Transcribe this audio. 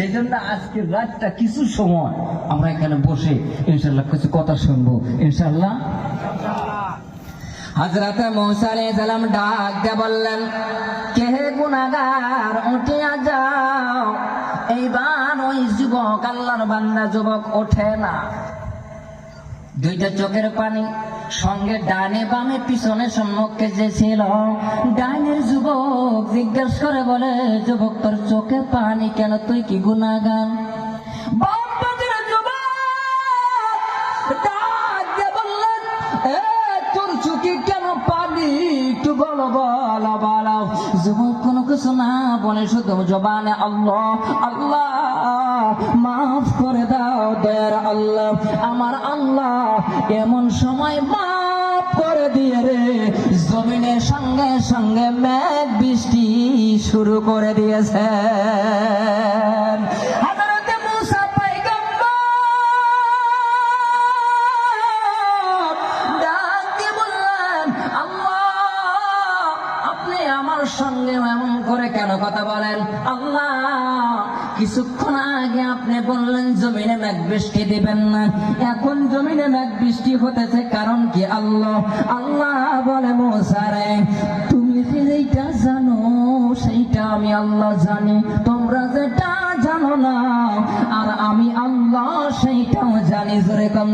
সেই জন্য আজকের রাতটা কিছু সময় আমরা এখানে বসে ইনশাআল্লাহ কিছু কথা শুনবো ইনশাআল্লাহ। হযরত মূসা আলাইহিস সালাম ডাক দিয়ে বললেন, কে গুনাহগার উঠিয়া যাও। এইবার ওই যুবক, আল্লাহর বান্দা যুবক ওঠে না। দুইটা চোখের পানি, সঙ্গে ডানে বামে পিছনে সম্মুখে যে ছিল। ডাইনের যুবক জিজ্ঞেস করে বলে, যুবক তোর চোখে পানি কেন, তুই কি গুনাহগার? বাম পাশের যুবক ডাক দিয়ে বললেন, তোর চোখে কেন পানি, একটু বলো বলো বলো। যুবক কোনো কিছু না বলে শুধু জবানে আল্লাহ আল্লাহ, মাফ করে দাও দয়ার আল্লাহ, আমার আল্লাহ এমন সময় মাফ করে দিয়ে রে, জমিনের সঙ্গে সঙ্গে মেঘ বৃষ্টি শুরু করে দিয়েছে। আমার সঙ্গে এমন করে কেন কথা বলেন আল্লাহ? কিছুক্ষণ আগে আপনি বললেন জমিনে মেঘ বৃষ্টি দিবেন না, এখন জমিনে মেঘ বৃষ্টি হতেছে, কারণ কি আল্লাহ? আল্লাহ বলে, মূসা রে, তুমি যেটা জানো সেইটা আমি আল্লাহ জানি, তোমরা যেটা জানো না আর আমি আল্লাহ সেইটাও জানি। জোরে কম